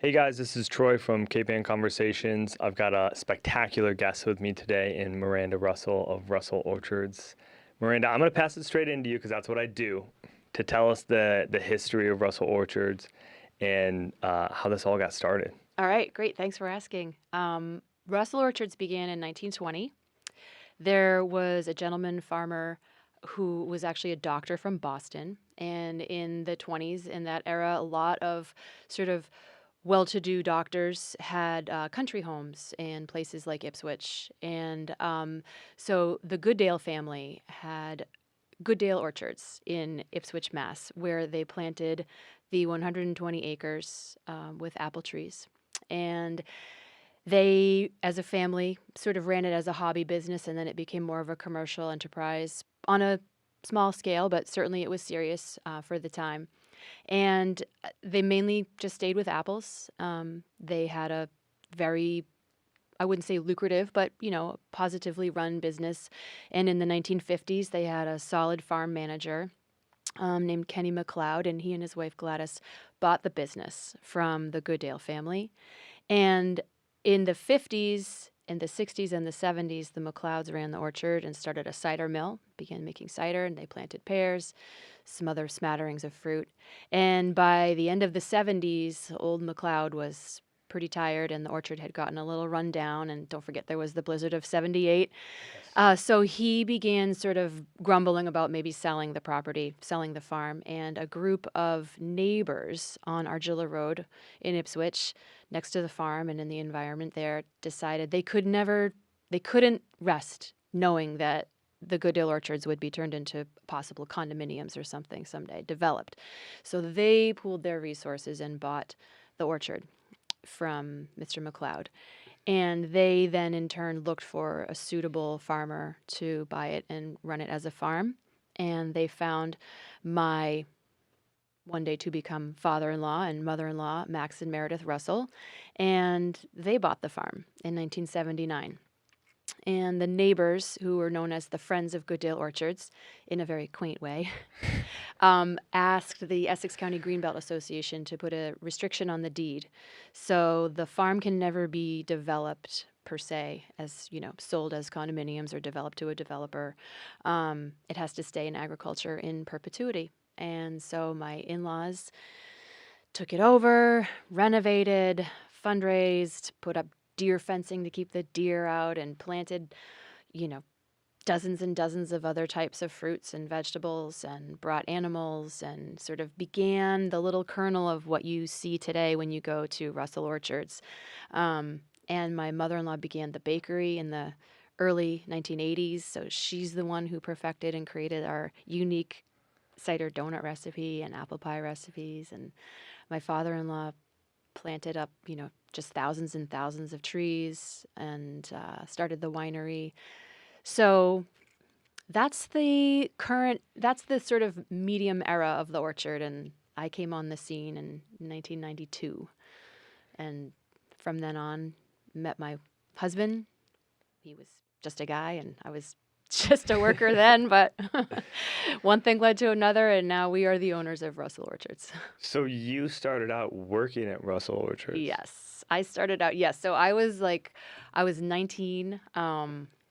Hey guys, this is Troy from Cape Ann Conversations. I've got a spectacular guest with me today in Miranda Russell of Russell Orchards. Miranda, I'm going to pass it straight into you because that's what I do, to tell us the history of Russell Orchards and how this all got started. All right, great. Thanks for asking. Russell Orchards began in 1920. There was a gentleman farmer who was actually a doctor from Boston. And in the 20s, in that era, a lot of sort of well to do doctors had country homes in places like Ipswich. And so the Goodale family had Goodale Orchards in Ipswich, Mass., where they planted the 120 acres with apple trees. And they, as a family, sort of ran it as a hobby business, and then it became more of a commercial enterprise on a small scale, but certainly it was serious for the time. And they mainly just stayed with apples. They had a very, I wouldn't say lucrative, but positively run business. And in the 1950s, they had a solid farm manager named Kenny McLeod, and he and his wife Gladys bought the business from the Goodale family. And in the 50s, in the 60s, and the 70s, the McLeods ran the orchard and started a cider mill, began making cider, and they planted pears, some other smatterings of fruit. And by the end of the 70s, old McLeod was pretty tired, and the orchard had gotten a little run down. And don't forget, there was the blizzard of 78. So he began sort of grumbling about maybe selling the property, selling the farm, and a group of neighbors on Argilla Road in Ipswich, next to the farm and in the environment there, decided they couldn't rest knowing that the Goodale Orchards would be turned into possible condominiums or something someday, developed. So they pooled their resources and bought the orchard from Mr. McLeod. And they then, in turn, looked for a suitable farmer to buy it and run it as a farm. And they found my one day to become father-in-law and mother-in-law, Max and Meredith Russell. And they bought the farm in 1979. And the neighbors, who were known as the Friends of Goodale Orchards, in a very quaint way, asked the Essex County Greenbelt Association to put a restriction on the deed. So the farm can never be developed per se, as sold as condominiums or developed to a developer. It has to stay in agriculture in perpetuity. And so my in-laws took it over, renovated, fundraised, put up deer fencing to keep the deer out, and planted, dozens and dozens of other types of fruits and vegetables, and brought animals, and sort of began the little kernel of what you see today when you go to Russell Orchards. And my mother-in-law began the bakery in the early 1980s. So she's the one who perfected and created our unique cider donut recipe and apple pie recipes. And my father-in-law planted up, just thousands and thousands of trees and started the winery. So that's the sort of medium era of the orchard. And I came on the scene in 1992. And from then on, met my husband. He was just a guy, and I was just a worker then, but one thing led to another, and now we are the owners of Russell Orchards. So you started out working at Russell Orchards. Yes, I started out. Yes, so I was 19.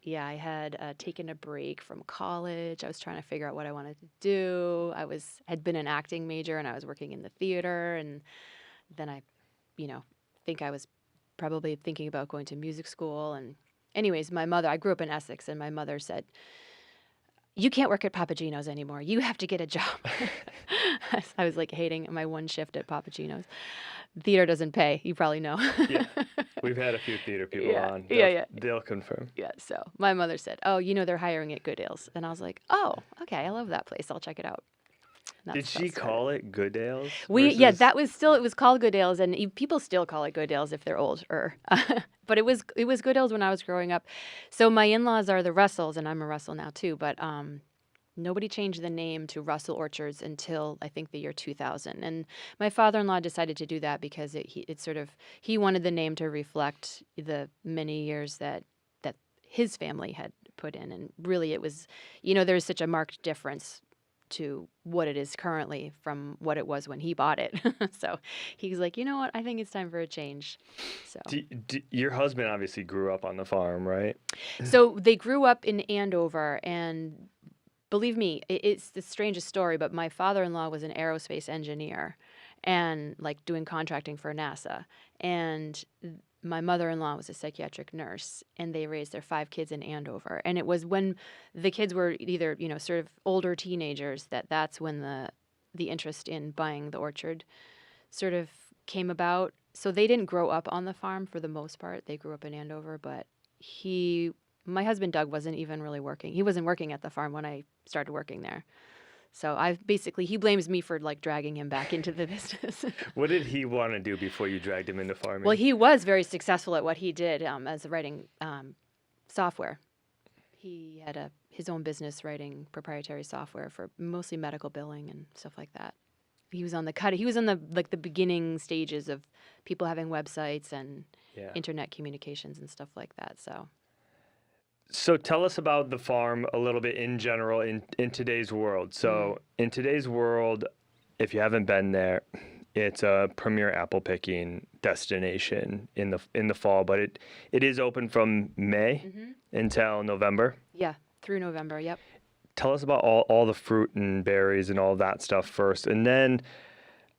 Yeah, I had taken a break from college. I was trying to figure out what I wanted to do. Had been an acting major, and I was working in the theater, and then I, think I was probably thinking about going to music school. And anyways, I grew up in Essex, and my mother said, "You can't work at Papagino's anymore. You have to get a job." I was hating my one shift at Papagino's. Theater doesn't pay. You probably know. Yeah, we've had a few theater people Yeah, on. yeah. They'll confirm. Yeah, so my mother said, "Oh, they're hiring at Goodale's." And I was like, "Oh, okay, I love that place. I'll check it out." And Did that's how she it started. call it Goodale's Yeah, versus? it was called Goodale's, and people still call it Goodale's if they're older. But it was Goodale's when I was growing up. So my in-laws are the Russells, and I'm a Russell now too, but nobody changed the name to Russell Orchards until I think the year 2000. And my father-in-law decided to do that because he wanted the name to reflect the many years that his family had put in. And really it was, there's such a marked difference to what it is currently from what it was when he bought it. So he's like, you know what? I think it's time for a change. So. Your husband obviously grew up on the farm, right? So they grew up in Andover, and believe me, it's the strangest story, but my father-in-law was an aerospace engineer and like doing contracting for NASA. And my mother-in-law was a psychiatric nurse, and they raised their 5 kids in Andover. And it was when the kids were either, sort of older teenagers that's when the interest in buying the orchard sort of came about. So they didn't grow up on the farm for the most part. They grew up in Andover, but my husband Doug wasn't even really working. He wasn't working at the farm when I started working there. So he blames me for like dragging him back into the business. What did he want to do before you dragged him into farming? Well, he was very successful at what he did as writing software. He had his own business writing proprietary software for mostly medical billing and stuff like that. He was on the beginning stages of people having websites and internet communications and stuff like that. So tell us about the farm a little bit in general in today's world. So in today's world, if you haven't been there, it's a premier apple picking destination in the fall, but it is open from May until November. Yeah, through November. Yep. Tell us about all the fruit and berries and all that stuff first, and then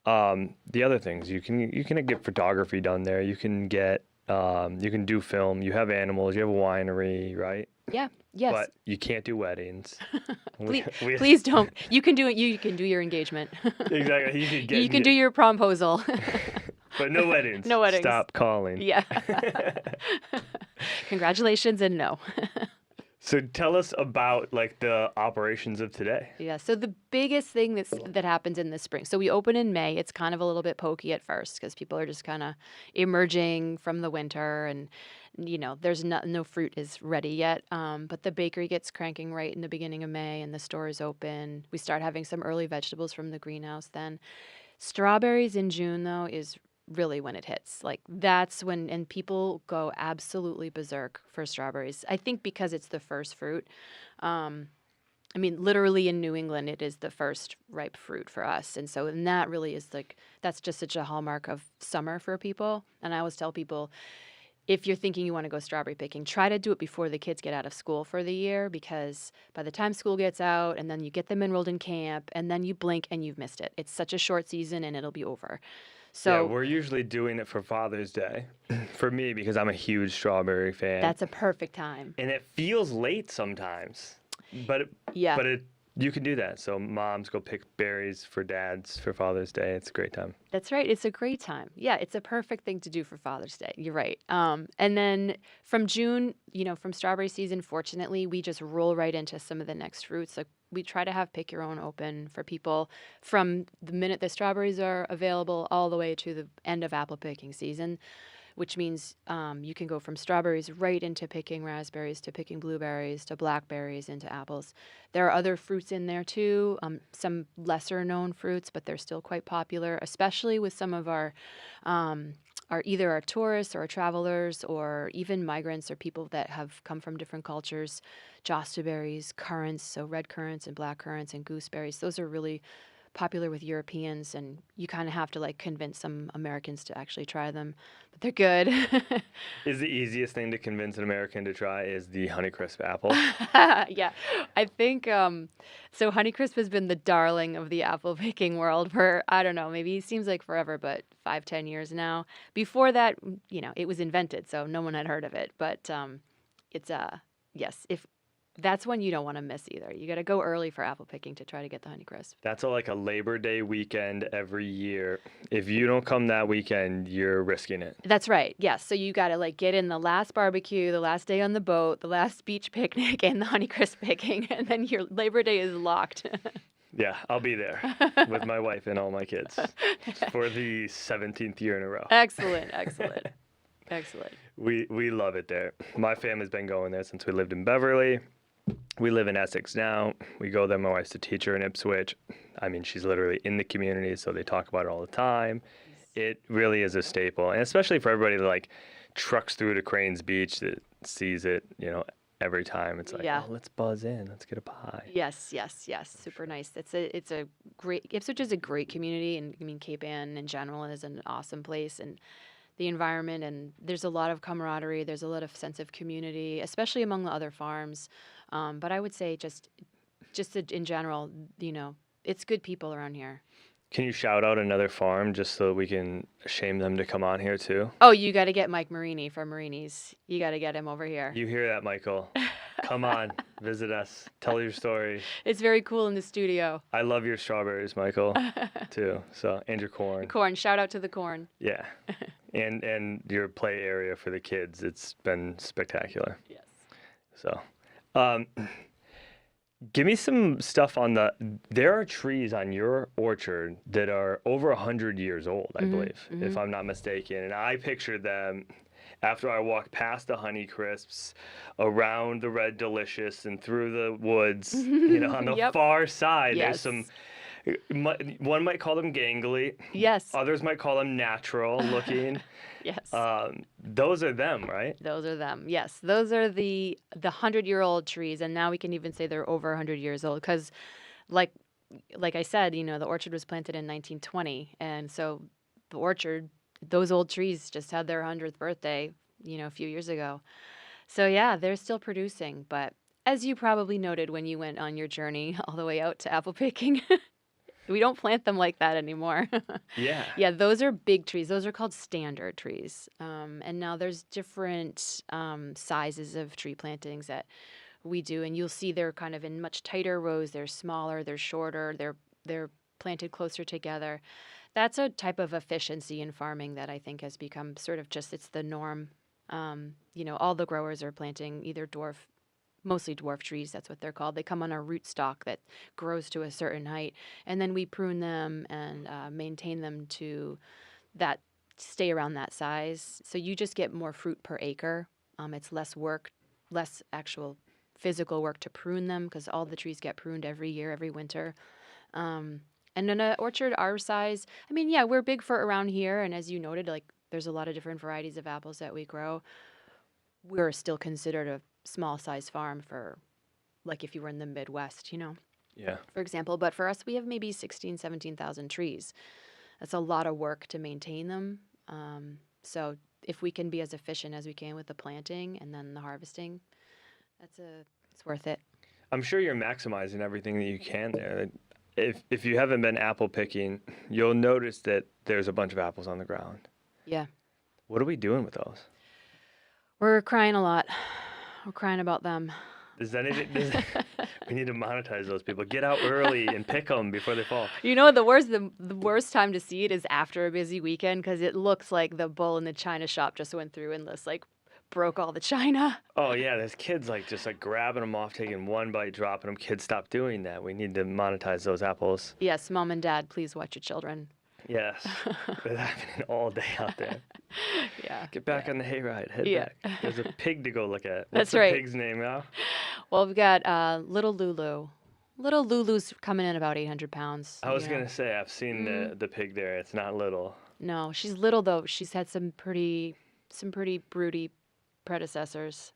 the other things you can get photography done there. You can get you can do film. You have animals. You have a winery, right? Yeah. Yes. But you can't do weddings. Please don't. You can do it. You can do your engagement. Exactly. You can do your promposal. But no weddings. No weddings. Stop calling. Yeah. Congratulations and no. So tell us about like the operations of today. Yeah. So the biggest thing that happens in the spring. So we open in May. It's kind of a little bit pokey at first because people are just kind of emerging from the winter, and there's no fruit is ready yet. But the bakery gets cranking right in the beginning of May, and the store is open. We start having some early vegetables from the greenhouse. Then strawberries in June though is really when it hits. Like that's when, and people go absolutely berserk for strawberries. I think because it's the first fruit. Literally in New England, it is the first ripe fruit for us. And that really is that's just such a hallmark of summer for people. And I always tell people, if you're thinking you want to go strawberry picking, try to do it before the kids get out of school for the year, because by the time school gets out and then you get them enrolled in camp and then you blink and you've missed it. It's such a short season and it'll be over. So yeah, we're usually doing it for Father's Day for me because I'm a huge strawberry fan. That's a perfect time. And it feels late sometimes, but you can do that. So moms go pick berries for dads for Father's Day. It's a great time. That's right. It's a great time. Yeah, it's a perfect thing to do for Father's Day. You're right. And then from June, from strawberry season, fortunately, we just roll right into some of the next fruits. Like we try to have pick your own open for people from the minute the strawberries are available all the way to the end of apple picking season, which means you can go from strawberries right into picking raspberries to picking blueberries to blackberries into apples. There are other fruits in there too, some lesser known fruits, but they're still quite popular, especially with some of our either our tourists or our travelers or even migrants or people that have come from different cultures. Josta berries, currants, so red currants and black currants and gooseberries. Those are really popular with Europeans, and you kind of have to convince some Americans to actually try them, but they're good. Is the easiest thing to convince an American to try is the Honeycrisp apple? Yeah, I think so. Honeycrisp has been the darling of the apple picking world for, I don't know, maybe it seems like forever, but 5-10 years now. Before that, it was invented, so no one had heard of it. But it's yes, if that's one you don't want to miss either. You got to go early for apple picking to try to get the Honeycrisp. That's like a Labor Day weekend every year. If you don't come that weekend, you're risking it. That's right. Yes. So you got to get in the last barbecue, the last day on the boat, the last beach picnic, and the Honeycrisp picking, and then your Labor Day is locked. Yeah, I'll be there with my wife and all my kids for the 17th year in a row. Excellent. Excellent. We love it there. My family's been going there since we lived in Beverly. We live in Essex now. We go there. My wife's a teacher in Ipswich. She's literally in the community, so they talk about it all the time. It really is a staple, and especially for everybody that trucks through to Cranes Beach that sees it, every time. It's like, Yeah. oh, let's buzz in. Let's get a pie. Yes, yes, yes. Super nice. It's a great Ipswich is a great community, and I mean Cape Ann in general is an awesome place, and the environment, and there's a lot of camaraderie. There's a lot of sense of community, especially among the other farms. But I would say just in general, it's good people around here. Can you shout out another farm just so we can shame them to come on here too? Oh, you got to get Mike Marini from Marini's. You got to get him over here. You hear that, Michael? Come on, visit us. Tell your story. It's very cool in the studio. I love your strawberries, Michael, too. So, and your corn. Corn. Shout out to the corn. Yeah. And your play area for the kids. It's been spectacular. Yes. So, give me some stuff on there are trees on your orchard that are over 100 years old, I believe, if I'm not mistaken. And I pictured them after I walked past the Honey Crisps, around the Red Delicious, and through the woods, on the Yep. far side. Yes. There's some, one might call them gangly. Yes. Others might call them natural looking. Yes. Those are them, right? Those are them. Yes, those are the 100-year-old trees, and now we can even say they're over 100 years old because, like I said, the orchard was planted in 1920, and so the orchard, those old trees just had their 100th birthday, a few years ago. So yeah, they're still producing, but as you probably noted when you went on your journey all the way out to apple picking, we don't plant them like that anymore. Yeah. Yeah, those are big trees. Those are called standard trees. And now there's different sizes of tree plantings that we do, and you'll see they're kind of in much tighter rows. They're smaller, they're shorter, they're planted closer together. That's a type of efficiency in farming that I think has become sort of it's the norm. All the growers are planting either mostly dwarf trees, that's what they're called. They come on a rootstock that grows to a certain height, and then we prune them and maintain them to stay around that size. So you just get more fruit per acre. It's less work, less actual physical work to prune them because all the trees get pruned every year, every winter. And in an orchard our size, I mean, yeah, we're big for around here, and as you noted, like there's a lot of different varieties of apples that we grow. We're still considered a small size farm for, like, if you were in the Midwest, Yeah. for example. But for us, we have maybe 17,000 trees. That's a lot of work to maintain them. So if we can be as efficient as we can with the planting and then the harvesting, it's worth it. I'm sure you're maximizing everything that you can there. If you haven't been apple picking, you'll notice that there's a bunch of apples on the ground. Yeah. What are we doing with those? We're crying a lot. We're crying about them. We need to monetize those people. Get out early and pick them before they fall. The worst time to see it is after a busy weekend because it looks like the bull in the china shop just went through and broke all the china. Oh yeah, there's kids just grabbing them off, taking one bite, dropping them. Kids, stop doing that. We need to monetize those apples. Yes, mom and dad, please watch your children. Yes, it's happening all day out there. Yeah. Get back on the hayride. Head Yeah. back. There's a pig to go look at. What's That's the right. pig's name now? Well, we've got little Lulu. Little Lulu's coming in about 800 pounds. I was gonna say I've seen the pig there. It's not little. No, she's little though. She's had some pretty broody predecessors.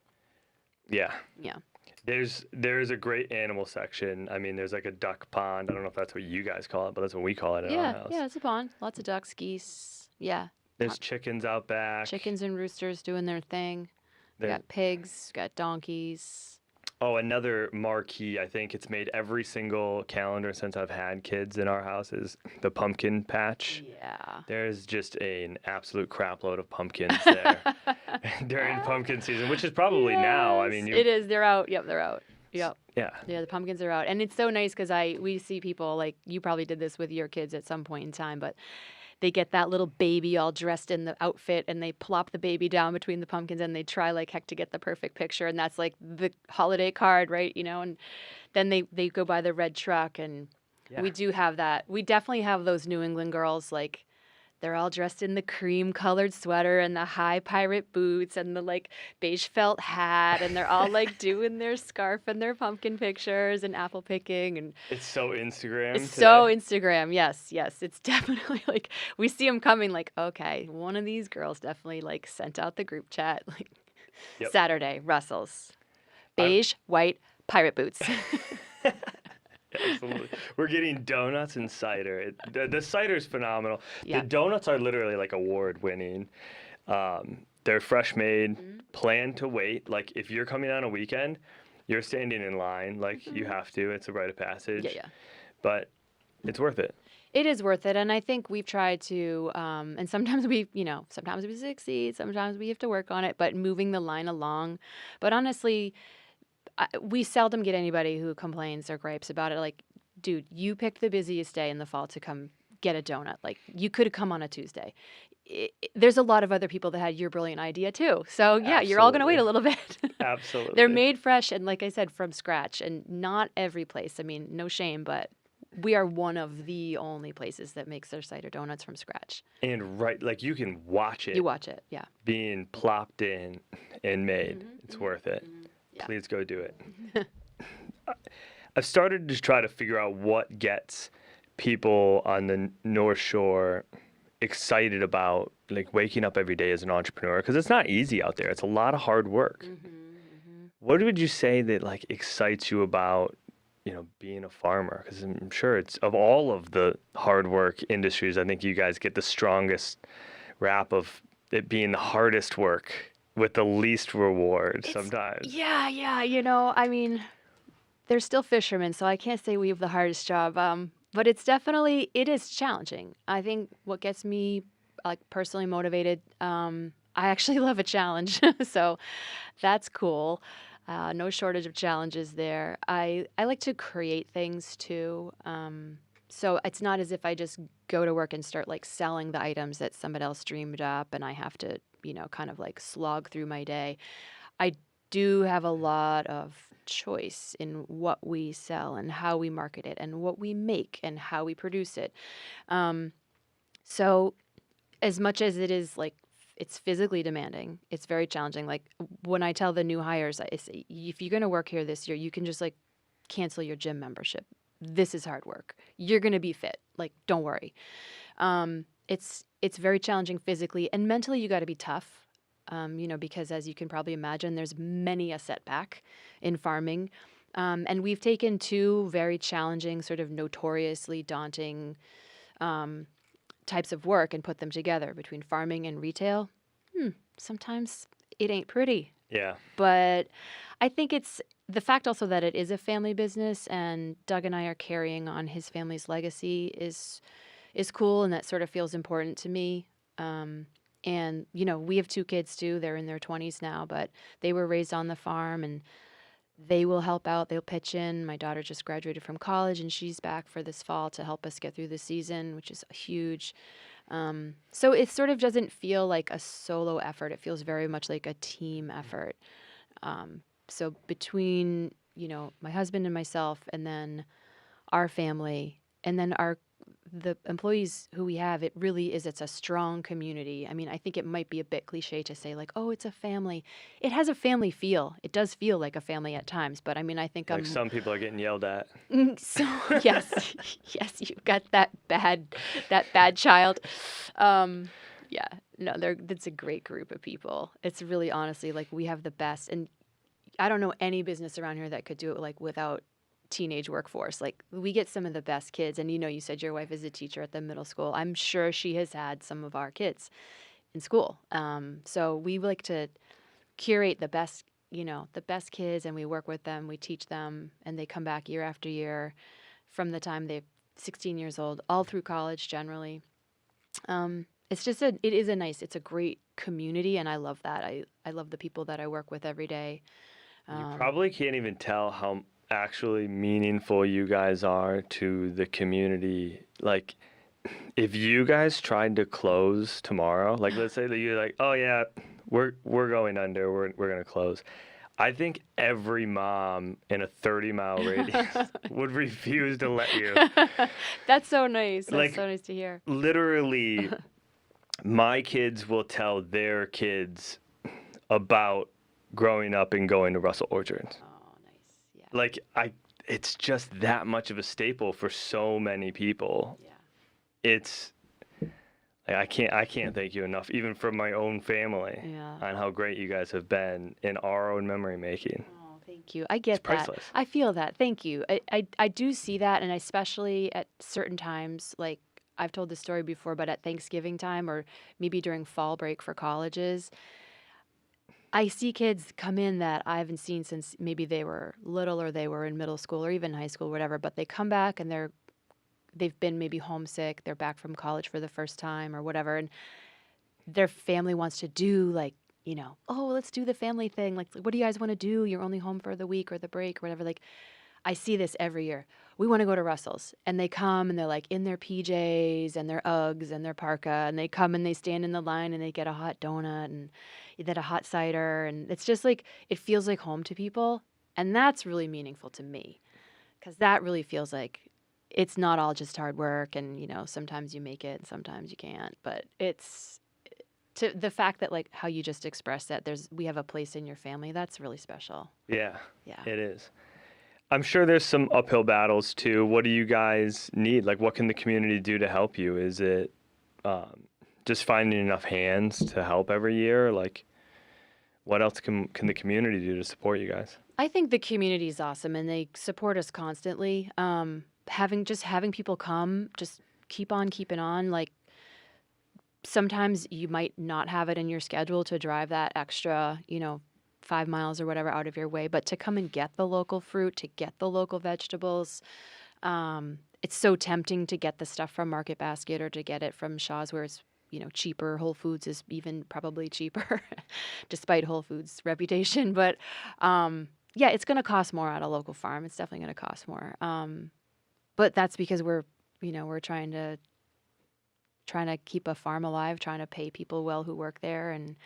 Yeah. Yeah. There's a great animal section. I mean, there's like a duck pond. I don't know if that's what you guys call it, but that's what we call it in our house. Yeah, it's a pond. Lots of ducks, geese. Yeah. There's chickens out back. Chickens and roosters doing their thing. We There- got pigs, got donkeys. Oh, another marquee. I think it's made every single calendar since I've had kids in our house is the pumpkin patch. Yeah. There's just an absolute crapload of pumpkins there during pumpkin season, which is probably now. I mean, it is. They're out. Yep, they're out. Yep. yeah. Yeah, the pumpkins are out. And it's so nice because we see people, like you probably did this with your kids at some point in time, but they get that little baby all dressed in the outfit and they plop the baby down between the pumpkins and they try like heck to get the perfect picture. And that's like the holiday card, right? And then they go by the red truck and Yeah. we do have that. We definitely have those New England girls, like they're all dressed in the cream colored sweater and the high pirate boots and the like beige felt hat. And they're all like doing their scarf and their pumpkin pictures and apple picking. And It's so Instagram. it's so today. Instagram. Yes. It's definitely like we see them coming like, okay, one of these girls definitely like sent out the group chat like Yep. Saturday, Russell's. Beige, white, pirate boots. Absolutely. We're getting donuts and cider. The cider is phenomenal. Yeah. The donuts are literally like award winning. They're fresh made, plan to wait. Like if you're coming on a weekend, you're standing in line. Like you have to. It's a rite of passage. Yeah. But it's worth it. It is worth it, and I think we've tried to, and sometimes sometimes we succeed, sometimes we have to work on it, but moving the line along. But honestly, we seldom get anybody who complains or gripes about it. Like, dude, you picked the busiest day in the fall to come get a donut. Like, you could have come on a Tuesday. There's a lot of other people that had your brilliant idea too. So yeah, you're all going to wait a little bit. Absolutely. They're made fresh and, like I said, from scratch. And not every place. I mean, no shame, but we are one of the only places that makes their cider donuts from scratch. And like you can watch it. You watch it, yeah. Being plopped in and made. It's worth it. Yeah. Please go do it. I've started to try to figure out what gets people on the North Shore excited about like waking up every day as an entrepreneur, because it's not easy out there. It's a lot of hard work. What would you say that like excites you about, being a farmer? Because I'm sure it's, of all of the hard work industries, I think you guys get the strongest rap of it being the hardest work with the least reward sometimes. Yeah. I mean, they're still fishermen, so I can't say we have the hardest job. But it is challenging. I think what gets me like personally motivated, I actually love a challenge, so that's cool. No shortage of challenges there. I like to create things too. So it's not as if I just go to work and start like selling the items that somebody else dreamed up and I have to, kind of like slog through my day. I do have a lot of choice in what we sell and how we market it and what we make and how we produce it. So as much as it is like, it's physically demanding, it's very challenging. Like when I tell the new hires, I say, if you're going to work here this year, you can just like cancel your gym membership. This is hard work. You're going to be fit. Like, don't worry. It's very challenging physically and mentally. You got to be tough. Because as you can probably imagine, there's many a setback in farming. And we've taken two very challenging, sort of notoriously daunting types of work and put them together between farming and retail. Sometimes it ain't pretty. Yeah. But I think it's the fact also that it is a family business and Doug and I are carrying on his family's legacy is cool, and that sort of feels important to me. And, we have two kids too. They're in their 20s now, but they were raised on the farm and they will help out. They'll pitch in. My daughter just graduated from college and she's back for this fall to help us get through the season, which is huge. So it sort of doesn't feel like a solo effort. It feels very much like a team effort. So between, my husband and myself, and then our family, and then the employees who we have, it's a strong community. I mean, I think it might be a bit cliche to say like, oh, it's a family. It has a family feel. It does feel like a family at times, but I mean, I think like some people are getting yelled at. So yes, you got that bad child. Yeah, no, it's a great group of people. It's really honestly like we have the best, and I don't know any business around here that could do it like without teenage workforce. Like we get some of the best kids, and you said your wife is a teacher at the middle school. I'm sure she has had some of our kids in school. So we like to curate the best kids, and we work with them, we teach them, and they come back year after year from the time they're 16 years old, all through college generally. It's a great community, and I love that. I love the people that I work with every day. You probably can't even tell how actually meaningful you guys are to the community. Like if you guys tried to close tomorrow, like let's say that you're like, oh yeah, we're going under, we're going to close. I think every mom in a 30-mile radius would refuse to let you. That's so nice. That's Like, so nice to hear. Literally, my kids will tell their kids about growing up and going to Russell Orchards. Oh, nice. Yeah. Like it's just that much of a staple for so many people. Yeah. I can't thank you enough, even from my own family, Yeah. on how great you guys have been in our own memory making. Oh, thank Thank you. I It's get that. priceless. I feel that. Thank you. I do see that, and especially at certain times, like I've told this story before, but at Thanksgiving time or maybe during fall break for colleges, I see kids come in that I haven't seen since maybe they were little or they were in middle school or even high school, whatever, but they come back and they've been maybe homesick, they're back from college for the first time or whatever, and their family wants to do like, oh, let's do the family thing. Like, what do you guys want to do? You're only home for the week or the break or whatever. Like, I see this every year. We want to go to Russell's. And they come and they're like in their PJs and their Uggs and their parka. And they come and they stand in the line and they get a hot donut and you get a hot cider. And it's just like, it feels like home to people. And that's really meaningful to me because that really feels like it's not all just hard work. And, sometimes you make it and sometimes you can't. But it's to the fact that like how you just expressed that we have a place in your family. That's really special. Yeah, Yeah. it is. I'm sure there's some uphill battles too. What do you guys need? Like, what can the community do to help you? Is it just finding enough hands to help every year? Like, what else can the community do to support you guys? I think the community is awesome and they support us constantly. Having people come, just keep on keeping on. Like sometimes you might not have it in your schedule to drive that extra, 5 miles or whatever out of your way, but to come and get the local fruit, to get the local vegetables. It's so tempting to get the stuff from Market Basket or to get it from Shaw's where it's, cheaper. Whole Foods is even probably cheaper despite Whole Foods' reputation. But yeah, it's going to cost more at a local farm. It's definitely going to cost more. But that's because we're trying to keep a farm alive, trying to pay people well who work there. And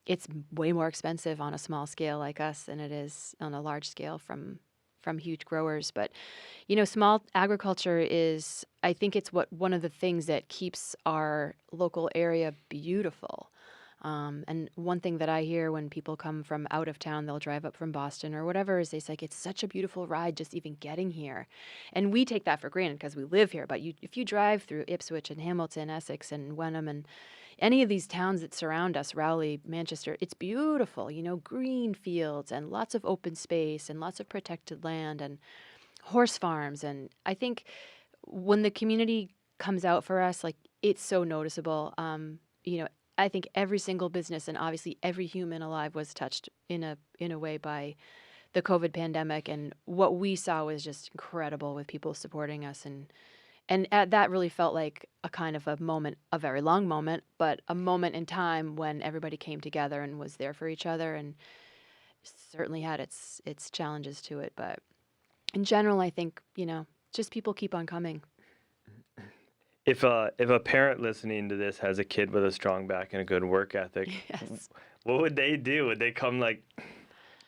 it's way more expensive on a small scale like us than it is on a large scale from huge growers. But, small agriculture is, I think it's one of the things that keeps our local area beautiful. And one thing that I hear when people come from out of town, they'll drive up from Boston or whatever, is they say, it's such a beautiful ride just even getting here. And we take that for granted because we live here. But if you drive through Ipswich and Hamilton, Essex and Wenham and any of these towns that surround us, Rowley, Manchester, it's beautiful, green fields and lots of open space and lots of protected land and horse farms. And I think when the community comes out for us, like it's so noticeable. I think every single business and obviously every human alive was touched in a way by the COVID pandemic. And what we saw was just incredible with people supporting us. And that really felt like a kind of a moment, a very long moment, but a moment in time when everybody came together and was there for each other, and certainly had its challenges to it. But in general, I think, just people keep on coming. If a parent listening to this has a kid with a strong back and a good work ethic, Yes. what would they do? Would they come like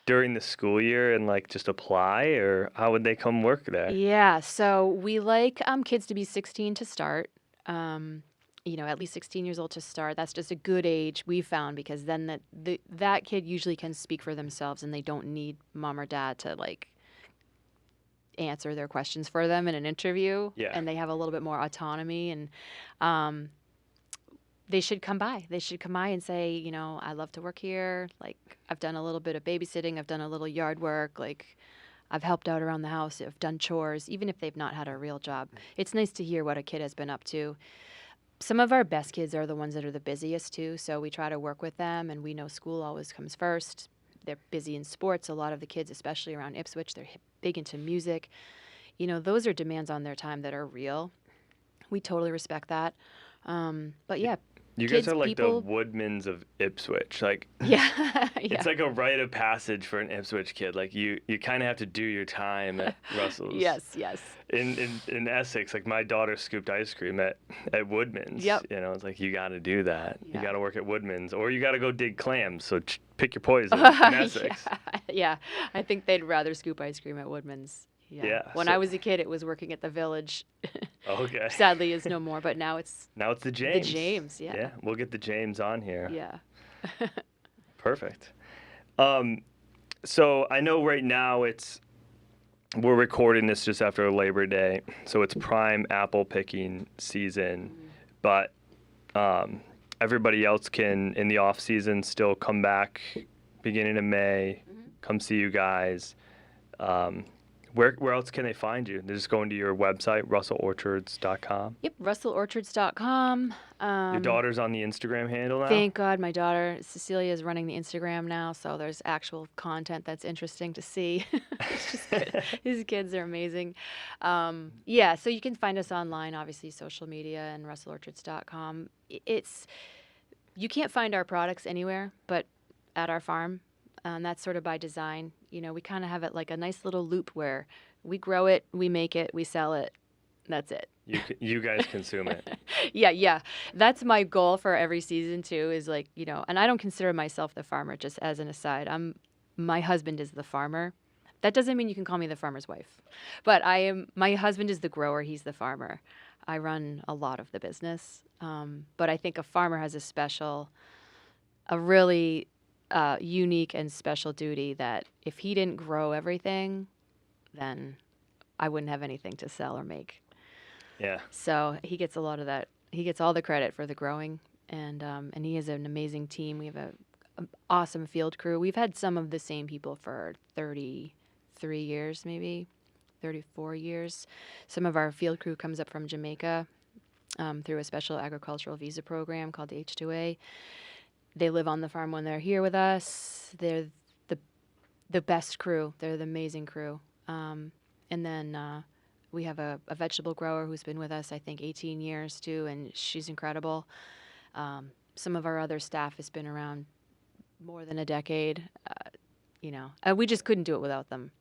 during the school year and like just apply, or how would they come work there? Yeah, so we like kids to be 16 to start. At least 16 years old to start. That's just a good age we found because then that kid usually can speak for themselves and they don't need mom or dad to like answer their questions for them in an interview. Yeah. And they have a little bit more autonomy and they should come by. They should come by and say, I love to work here. Like I've done a little bit of babysitting. I've done a little yard work. Like I've helped out around the house. I've done chores, even if they've not had a real job. It's nice to hear what a kid has been up to. Some of our best kids are the ones that are the busiest too. So we try to work with them and we know school always comes first. They're busy in sports. A lot of the kids, especially around Ipswich, they're big into music. Those are demands on their time that are real. We totally respect that. But yeah, You kids, guys are like people, the Woodmans of Ipswich. Like yeah, yeah. it's like a rite of passage for an Ipswich kid. Like you kind of have to do your time at Russell's. Yes. In Essex, like my daughter scooped ice cream at Woodman's. Yep. It's like you got to do that. Yeah. You got to work at Woodman's, or you got to go dig clams. So pick your poison in Essex. Yeah, I think they'd rather scoop ice cream at Woodman's. Yeah. When I was a kid, it was working at the Village. Okay. Sadly, is no more, but now it's the James. the James. Yeah. Yeah, we'll get the James on here. Yeah. Perfect. So I know right now we're recording this just after Labor Day, so it's prime apple picking season, but everybody else can in the off season still come back beginning of May, come see you guys. Where else can they find you? They're just going to your website, russellorchards.com. Yep, russellorchards.com. Your daughter's on the Instagram handle now? Thank God my daughter Cecilia is running the Instagram now, so there's actual content that's interesting to see. It's just good. These kids are amazing. Yeah, so you can find us online, obviously social media and russellorchards.com. You can't find our products anywhere but at our farm. That's sort of by design. You know, we kind of have it like a nice little loop where we grow it, we make it, we sell it. That's it. You guys consume it. Yeah. That's my goal for every season too, is like, and I don't consider myself the farmer, just as an aside. My husband is the farmer. That doesn't mean you can call me the farmer's wife. But my husband is the grower, he's the farmer. I run a lot of the business. But I think a farmer has a really unique and special duty that if he didn't grow everything, then I wouldn't have anything to sell or make. Yeah. So he gets a lot of that. He gets all the credit for the growing, and he has an amazing team. We have an awesome field crew. We've had some of the same people for 33 years, maybe 34 years. Some of our field crew comes up from Jamaica through a special agricultural visa program called the H-2A. They live on the farm when they're here with us. They're the best crew. They're the amazing crew. And then we have a vegetable grower who's been with us, I think, 18 years too, and she's incredible. Some of our other staff has been around more than a decade. We just couldn't do it without them.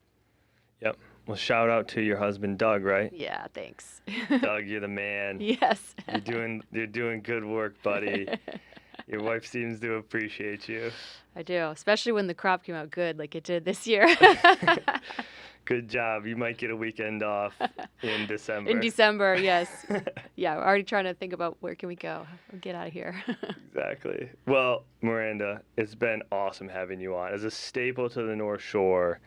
Yep. Well, shout out to your husband, Doug, right? Yeah, thanks. Doug, you're the man. Yes. You're doing good work, buddy. Your wife seems to appreciate you. I do, especially when the crop came out good like it did this year. Good job. You might get a weekend off in December. In December, yes. Yeah, we're already trying to think about where can we go. We'll get out of here. Exactly. Well, Miranda, it's been awesome having you on. As a staple to the North Shore,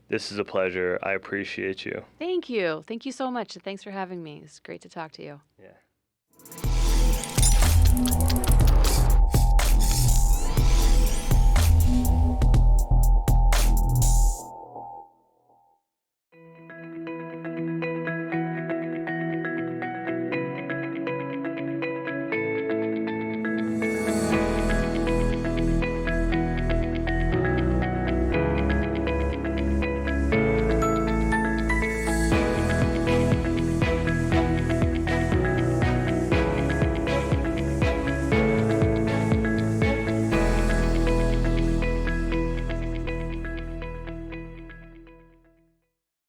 this is a pleasure. I appreciate you. Thank you. Thank you so much. Thanks for having me. It's great to talk to you. Yeah.